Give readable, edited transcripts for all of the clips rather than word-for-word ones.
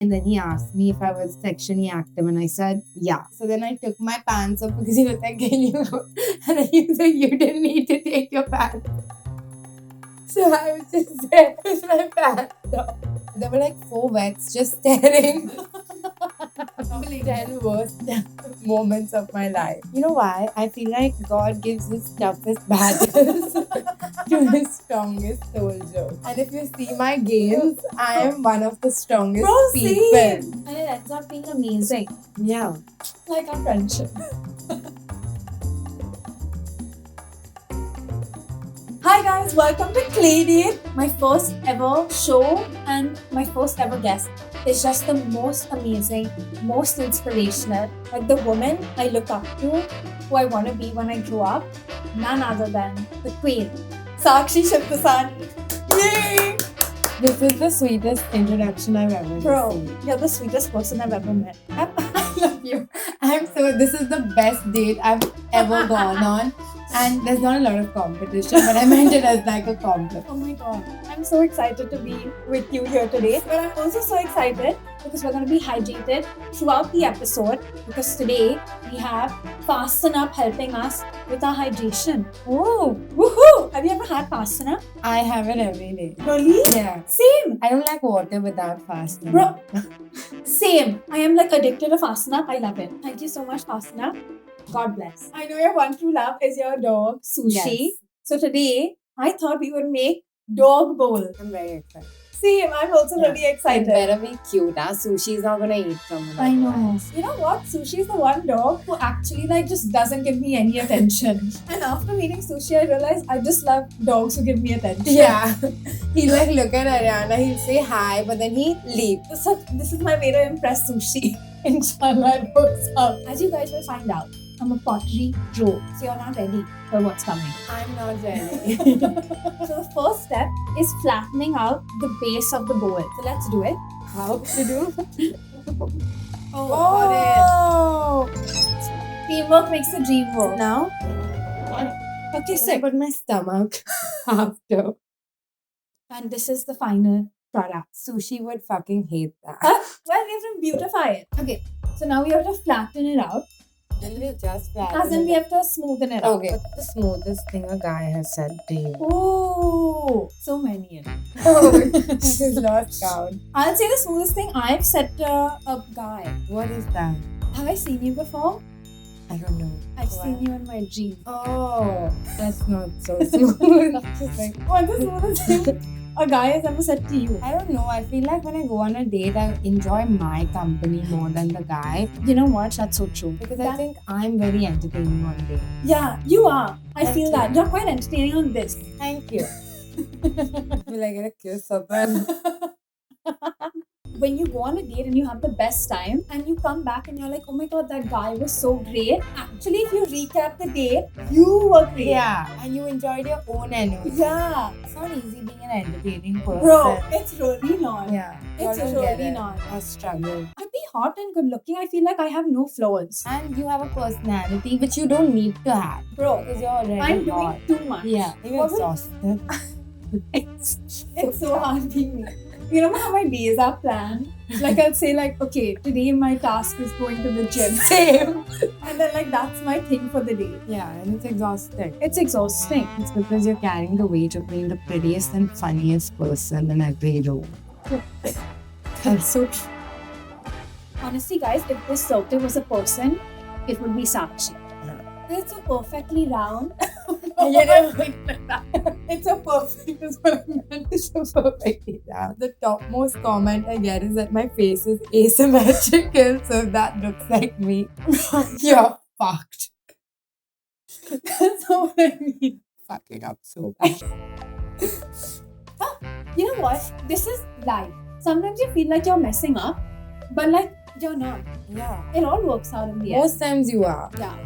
And then he asked me if I was sexually active, and I said, yeah. So then I took my pants off because he was like, can you go? And then he said, you didn't need to take your pants. So I was just there with my pants off. There were like 4 vets just staring. 10 worst moments of my life. You know why? I feel like God gives his toughest battles to his strongest soldiers. And if you see my gains, I am one of the strongest people. And it ends up being amazing. Yeah. Like our friendship. Hi guys, welcome to Clay Date, my first ever show and my first ever guest. It's just the most amazing, most inspirational, like the woman I look up to, who I want to be when I grow up, none other than the queen, Sakshi Shivdasani. Yay! This is the sweetest introduction I've ever Bro, received. you're the sweetest person I've ever met. I love you. This is the best date I've ever gone on. And there's not a lot of competition, but I meant it as like a compliment. Oh my god, I'm so excited to be with you here today. But I'm also so excited because we're going to be hydrated throughout the episode, because today we have Fasten Up helping us with our hydration. Oh, woohoo! Have you ever had Fasten Up? I have it every day. Really? Yeah. Same. I don't like water without fasting. Bro, same. I am like addicted to Fasten Up. I love it. Thank you so much, Fasten Up. God bless. I know your one true love is your dog, Sushi. Yes. So today, I thought we would make dog bowl. I'm very excited. Same, I'm also really It excited. better be cute, huh? Sushi's not gonna eat from it. I know. You know what? Sushi is the one dog who actually just doesn't give me any attention. And after meeting Sushi, I realized I just love dogs who give me attention. Yeah. He'll look at Ariana, he'll say hi, but then he leaves. So this is my way to impress Sushi. Inshallah, it works out. As you guys will find out, I'm a pottery pro. So you're not ready for what's coming. I'm not ready. So the first step is flattening out the base of the bowl. So let's do it. How to do? Oh! Teamwork makes the dream work. Now, okay, Can I sit. put my stomach after? And this is the final product. Sushi would fucking hate that. Well, we have to beautify it. Okay, so now we have to flatten it out. Then we just As in, we have to smoothen it out. Okay. What's the smoothest thing a guy has said to you? Oh, so many. She's lost count. I'll say the smoothest thing I've said to a guy. What is that? Have I seen you before? I don't know. I've What? seen you in my dream. Oh, that's not so smooth. Just like, What's the smoothest thing a guy has ever said to you? I don't know. I feel like when I go on a date, I enjoy my company more than the guy You know what? That's so true. because I think I'm very entertaining on dates. Yeah, you are. I Thank feel you. that. You're quite entertaining on this. Thank you. Will I get a kiss or then? When you go on a date and you have the best time and you come back and you're like, oh my god, that guy was so great. Actually, if you recap the date, you were great. Yeah, and you enjoyed your own energy. Yeah. It's not easy being an entertaining person. Bro, it's really not. Yeah. It's Y'all don't get really it. not. I struggle. To be hot and good looking, I feel like I have no flaws. And you have a personality which you don't need to have Bro, because you're already I'm hot. doing too much. Yeah, you're What will- exhausted. It's so hard being me. You know how my days are planned? Like I'll say okay, today my task is going to the gym. Same. And then that's my thing for the day. Yeah, and it's exhausting. It's exhausting. It's because you're carrying the weight of being the prettiest and funniest person in every room. That's so true. Honestly, guys, if this circle was a person, it would be Sakshi. It's so perfectly round. It's so perfect is what I meant. It's so perfectly down. The topmost comment I get is that my face is asymmetrical, so that looks like me. You're fucked. That's what I mean. Fucking up so bad. You know what? This is life. Sometimes you feel like you're messing up, but you're not. Yeah. It all works out in the end. Most times you are. Yeah.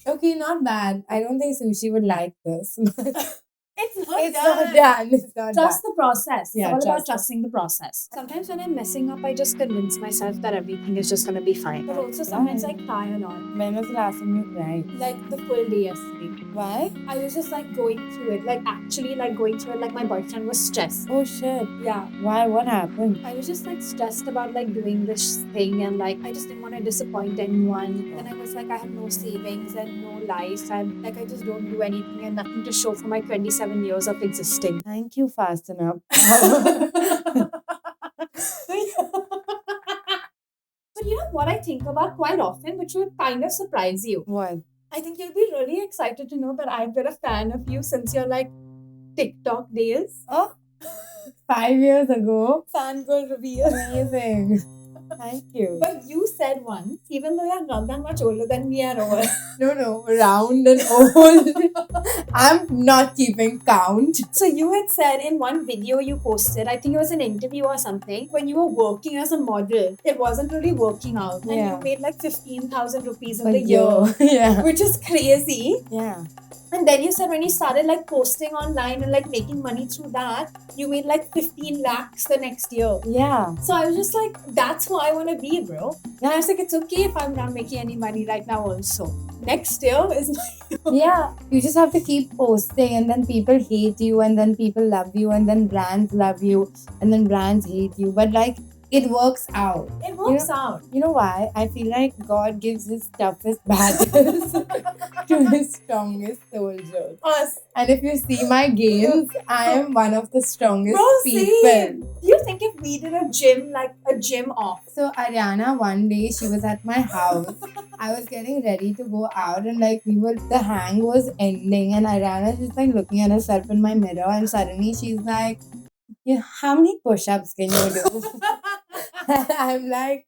Okay, not bad. I don't think Sushi would like this. It It's not It's done. not done. It's not Trust done. the process. Yeah, It's all about trust the- trusting the process. Sometimes when I'm messing up, I just convince myself that everything is just gonna be fine. But also sometimes I cry a lot. When was the last time you cried? Like the full day yesterday. Why? I was just like going through it. Like actually like going through it like my boyfriend was stressed. Oh shit. Yeah. Why? What happened? I was just like stressed about like doing this thing and like I just didn't want to disappoint anyone. Then I was like I have no savings and no life and like I just don't do anything and nothing to show for my 27 years of existing. Thank you, Fasten Up. But you know what I think about quite often, which will kind of surprise you. What? I think you'll be really excited to know that I've been a fan of you since your like TikTok days. Oh, 5 years ago. Fangirl reveal. Amazing. Thank you. But you said once, even though you're not that much older than me at all. No, round and old. I'm not keeping count. So you had said in one video you posted, I think it was an interview or something, when you were working as a model, it wasn't really working out. And Yeah. you made like 15,000 rupees in A the year. Yeah. Which is crazy. Yeah. And then you said when you started like posting online and like making money through that, you made like 15 lakhs the next year. Yeah. So I was just like, that's who I want to be, bro. And I was like, it's okay if I'm not making any money right now also. Next year is my Yeah. You just have to keep posting, and then people hate you, and then people love you, and then brands love you, and then brands hate you. But like, it works out. It works out. You know why? I feel like God gives his toughest battles to his strongest soldiers. Us. And if you see my games, I am one of the strongest Bro, people. same. Do you think if we did a gym off? So Ariana, one day she was at my house. I was getting ready to go out, and like the hang was ending, and Ariana's just like looking at herself in my mirror, and suddenly she's like, "Yeah, how many push-ups can you do?" And I'm like,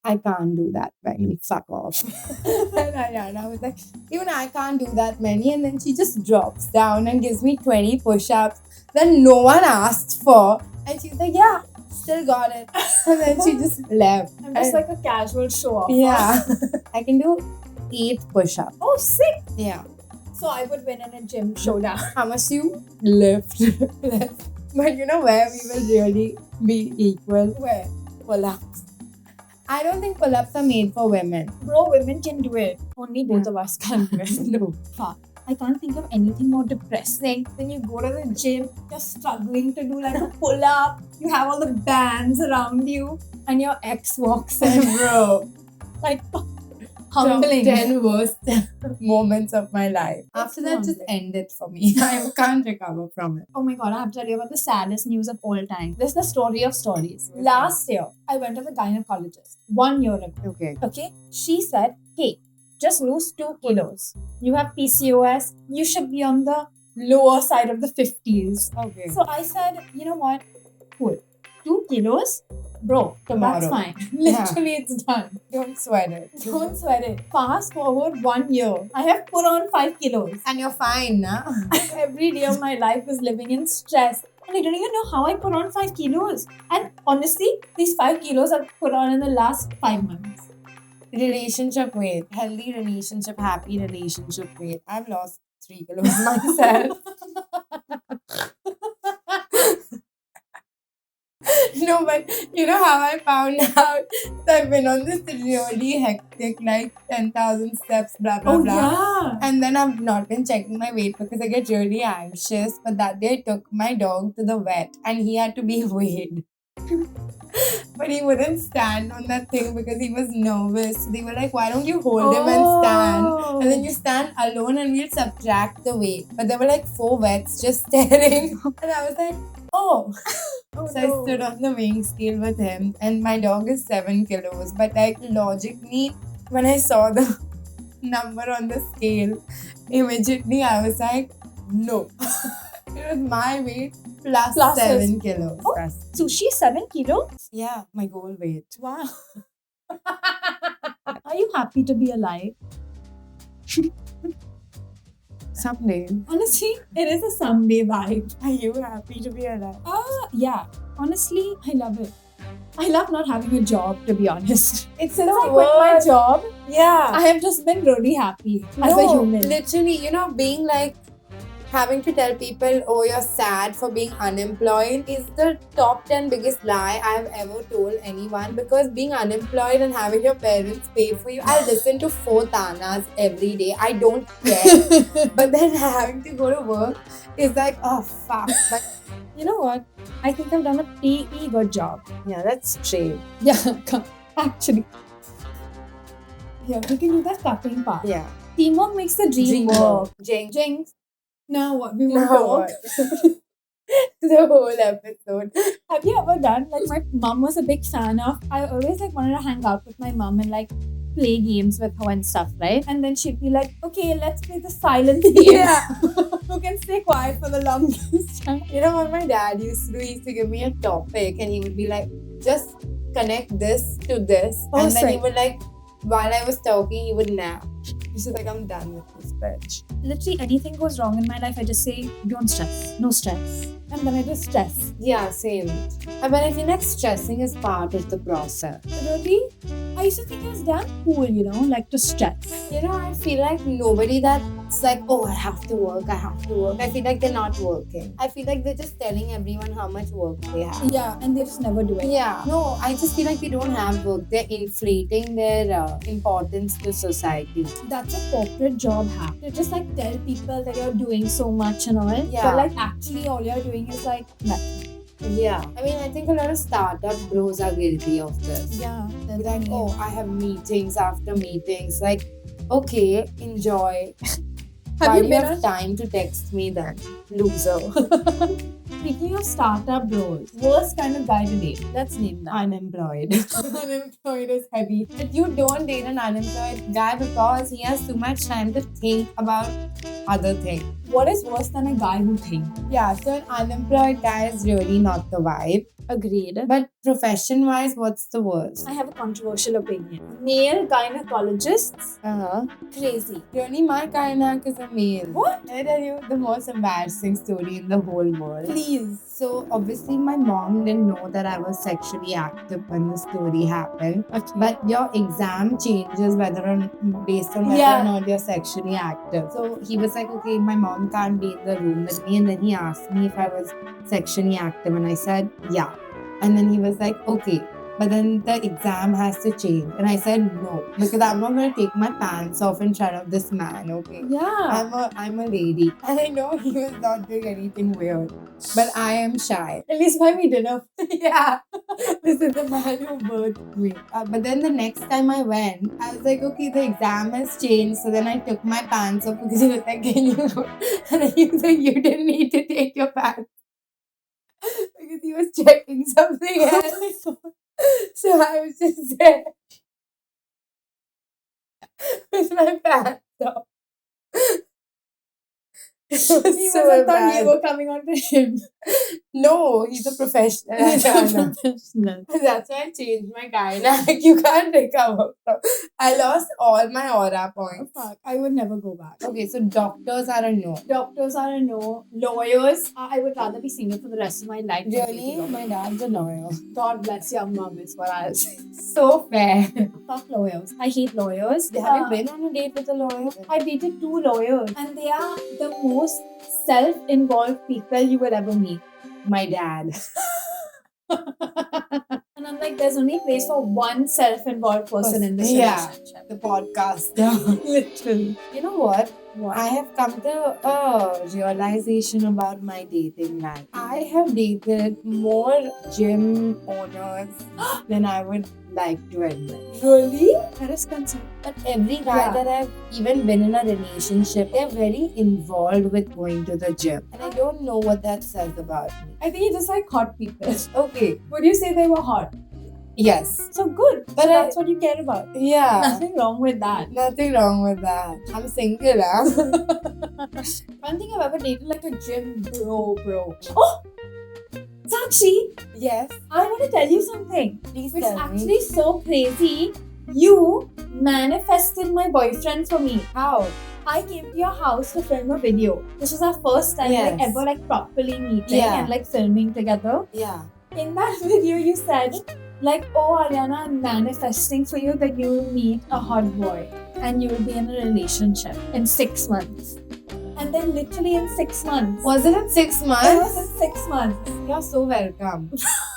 I can't do that many. Fuck off. And Ariana was like, even I can't do that many. And then she just drops down and gives me 20 push-ups that no one asked for. And she's like, yeah, still got it. And then she just left. I'm just And- like a casual show off. yeah. I can do 8 push-ups. Oh, sick. Yeah. So I would win in a gym showdown. How much you lift? But you know where we will really be equal? Where? Pull-ups. I don't think pull-ups are made for women. Bro, women can do it. Only both of us can do it. No. Fuck. I can't think of anything more depressing than you go to the gym, you're struggling to do like a pull up, you have all the bands around you, and your ex walks in. Bro. Like, humbling. Top 10 worst moments of my life. That's After that, just humbling. end it for me. I can't recover from it. Oh my god, I have to tell you about the saddest news of all time. This is the story of stories. Last year, I went to the gynecologist 1 year ago. Okay. Okay, she said, hey, just lose 2 kilos. You have PCOS, you should be on the lower side of the 50s. Okay. So I said, you know what? Cool. 2 kilos? Bro, Tomorrow. that's fine. Yeah. Literally, it's done. Don't sweat it. Don't sweat it. Fast forward 1 year. I have put on 5 kilos. And you're fine now. Every day of my life was living in stress. And I don't even know how I put on 5 kilos. And honestly, these 5 kilos I've put on in the last 5 months. Relationship weight. Healthy relationship, happy relationship weight. I've lost 3 kilos myself. No, but you know how I found out? So I've been on this really hectic, like 10,000 steps, blah, blah, blah. yeah. And then I've not been checking my weight because I get really anxious. But that day I took my dog to the vet and he had to be weighed. But he wouldn't stand on that thing because he was nervous. They were like, why don't you hold him and stand? And then you stand alone and we'll subtract the weight. But there were like 4 vets just staring. And I was like, oh. Oh, So I stood on the weighing scale with him, and my dog is 7 kilos. But like logically, when I saw the number on the scale, immediately I was like, no. It was my weight plus Plus 7 kilos. Oh. Plus- Sushi 7 kilos? Yeah, my goal weight. Wow. Are you happy to be alive? Someday. Honestly, it is a someday vibe. Are you happy to be alive? Yeah. Honestly, I love it. I love not having a job, to be honest. It's Since I quit my job, Yeah. I have just been really happy as a human. Literally, being like, having to tell people, oh, you're sad for being unemployed is the top 10 biggest lie I've ever told anyone, because being unemployed and having your parents pay for you, I listen to 4 tanas every day. I don't care. But then having to go to work is like, oh, fuck. But You know what? I think I've done a pretty good job. yeah, that's straight. Yeah, actually. Yeah, we can do that cutting part. Yeah. Teamwork makes the dream work. Jinx. Now what? We will Now talk. what? The whole episode. Have you ever done, like, my mom was a big fan of, I always like wanted to hang out with my mom and like play games with her and stuff, right? And then she'd be like, okay, let's play the silence game. Yeah. Who can stay quiet for the longest time? You know what my dad used to do? He used to give me a topic and he would be like, just connect this to this. Oh, and then he sick. would like, while I was talking, he would nap. He's just like, I'm done with this bitch. Literally anything goes wrong in my life, I just say, don't stress. No stress. And then I just stress. Yeah, same. But I feel like stressing is part of the process. Really? I used to think it was damn cool, you know, like to stress. You know, I feel like nobody that's like, oh, I have to work. I feel like they're not working. I feel like they're just telling everyone how much work they have. Yeah, and they just never do it. Yeah. No, I just feel like they don't have work. They're inflating their importance to society. That's a corporate job hack. You just like tell people that you're doing so much and all. Yeah. But like actually all you're doing is like nothing. Yeah. I mean, I think a lot of startup bros are guilty of this. Yeah. Be like, oh, I have meetings after meetings. Like, okay, enjoy. Have Why you do you been have on- time to text me then? Loser. Speaking of startup roles, worst kind of guy to date. Let's name that. Unemployed. Unemployed is heavy. But you don't date an unemployed guy because he has too much time to think about other things. What is worse than a guy who thinks? Yeah, so an unemployed guy is really not the vibe. Agreed. But profession-wise, what's the worst? I have a controversial opinion. Male gynecologists, Uh-huh. crazy. Really, my gynac is a male. What? Can I tell you the most embarrassing story in the whole world? Please. So obviously my mom didn't know that I was sexually active when the story happened. Okay. But your exam changes based on whether Yeah. or not you're sexually active. So he was like, okay, my mom can't be in the room with me. And then he asked me if I was sexually active. And I said, yeah. And then he was like, okay. But then the exam has to change. And I said no. Because I'm not gonna take my pants off in front of this man, okay? Yeah. I'm a lady. And I know he was not doing anything weird. But I am shy. At least buy me dinner. Yeah. This is the man who birthed me. But then the next time I went, I was like, okay, the exam has changed. So then I took my pants off because he was like, can you go? And then he was like, you didn't need to take your pants. Because he was checking something else. So I was just there with my pants off. It was He so must have thought you bad. were coming on to him. No, he's a professional. He's a Adana. professional. That's why I changed my gynac. You can't recover from. I lost all my aura points. Fuck, I would never go back. Okay, so doctors are a no. Doctors are a no. Lawyers, I would rather be single for the rest of my life. than Really? dating a lawyer. My dad's a lawyer. God bless your mom is what I'll say. So fair. Fuck lawyers. I hate lawyers. Have you been on a date with a lawyer? I dated 2 lawyers and they are the most self-involved people you will ever meet. My dad. And I'm like, there's only place for one self-involved person in this Yeah. relationship. The podcaster. Literally. You know what? What? I have come to a realization about my dating life. I have dated more gym owners than I would like to admit. Really? That is concerned. But every guy Yeah. that I've even been in a relationship, they're very involved with going to the gym. And I don't know what that says about me. I think you just like hot people. Okay, Would you say they were hot? yes. So good. But So that's what you care about. Yeah. Nothing wrong with that. Nothing wrong with that. I'm single, huh? One thing I've ever dated like a gym bro. Oh! Sakshi, Yes. I want to tell you something. Please It's tell me. actually so crazy. You manifested my boyfriend for me. How? I came to your house to film a video. This was our first time Yes. ever properly meeting Yeah. and filming together. Yeah. In that video, you said oh Ariana, I'm manifesting for you that you will meet a hot boy and you will be in a relationship in 6 months. And and then literally in 6 months. Was it in 6 It months? was in 6 months. You're so welcome.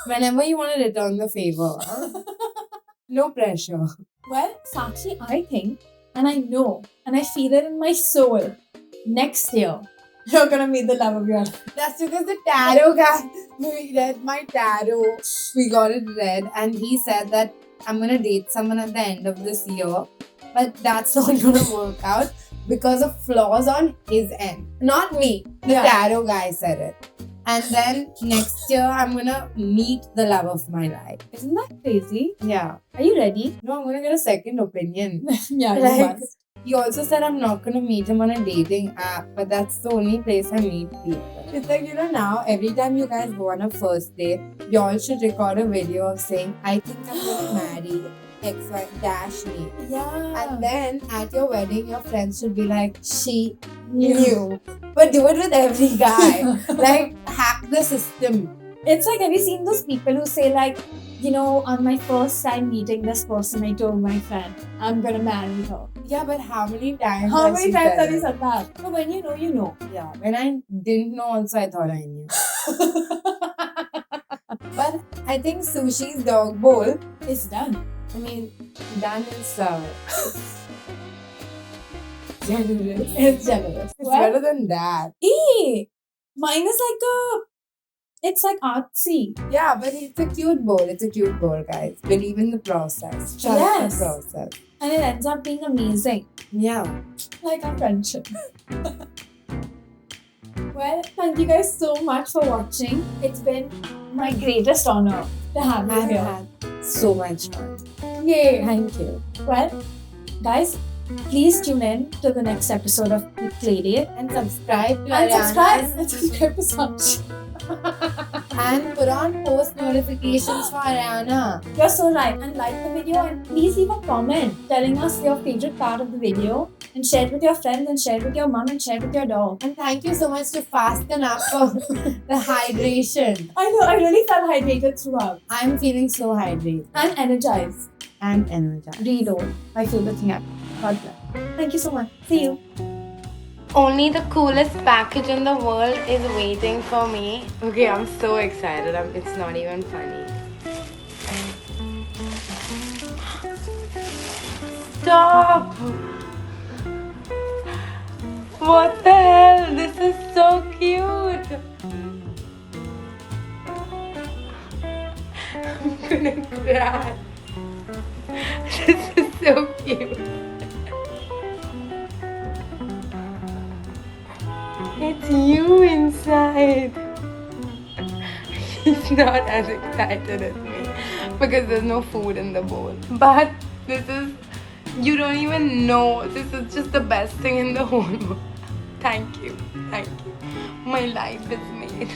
Whenever you want to return the favor. No pressure. Well, Sakshi, I think, and I know, and I feel it in my soul, next year, you're gonna meet the love of your life. That's because the tarot guy, we read my tarot, we got it read, and he said that I'm gonna date someone at the end of this year, but that's not gonna work out because of flaws on his end. Not me, the Yeah. tarot guy said it. And then next year, I'm gonna meet the love of my life. Isn't that crazy? Yeah. Are you ready? No, I'm gonna get a second opinion. Yeah, you Like, must. he also said I'm not gonna meet him on a dating app, but that's the only place I meet people. It's like, now every time you guys go on a first date, you all should record a video of saying, I think I'm gonna marry XY dash me. Yeah. And then at your wedding, your friends should be like, she knew. But do it with every guy. Like, hack the system. It's like, have you seen those people who say like, on my first time meeting this person, I told my friend, I'm gonna marry her. Yeah, but how many times? How has many she times said have you it? said that? But when you know, you know. Yeah, when I didn't know also, I thought I knew. But I think Sushi's dog bowl, It's done. I mean, done is generous. It's generous. It's Well, better than that. mine is it's like artsy. Yeah, but it's a cute bowl. It's a cute bowl, guys. Believe in the process. Trust Yes. the process. And it ends up being amazing. Yeah. Like our friendship. Well, thank you guys so much for watching. It's been my greatest honor to have you I've here. had so much fun. Yay! Thank you. Well, guys, please tune in to the next episode of Playdate. And subscribe to And Ariana's- subscribe. And subscribe to Sakshi. and put on post notifications for Ariana. You're so right. And like the video and please leave a comment telling us your favorite part of the video and share it with your friends and share it with your mom and share it with your dog. And thank you so much to Fasten Up for the hydration. I know, I really felt hydrated throughout. I'm feeling so hydrated And energized. and energized. Reload. My favorite thing ever. God bless. Thank you so much. See you. Only the coolest package in the world is waiting for me. Okay, I'm so excited. It's not even funny. Stop! What the hell? This is so cute. I'm gonna cry. This is so cute. It's you inside. He's not as excited as me because there's no food in the bowl. But you don't even know. This is just the best thing in the whole world. Thank you. My life is made.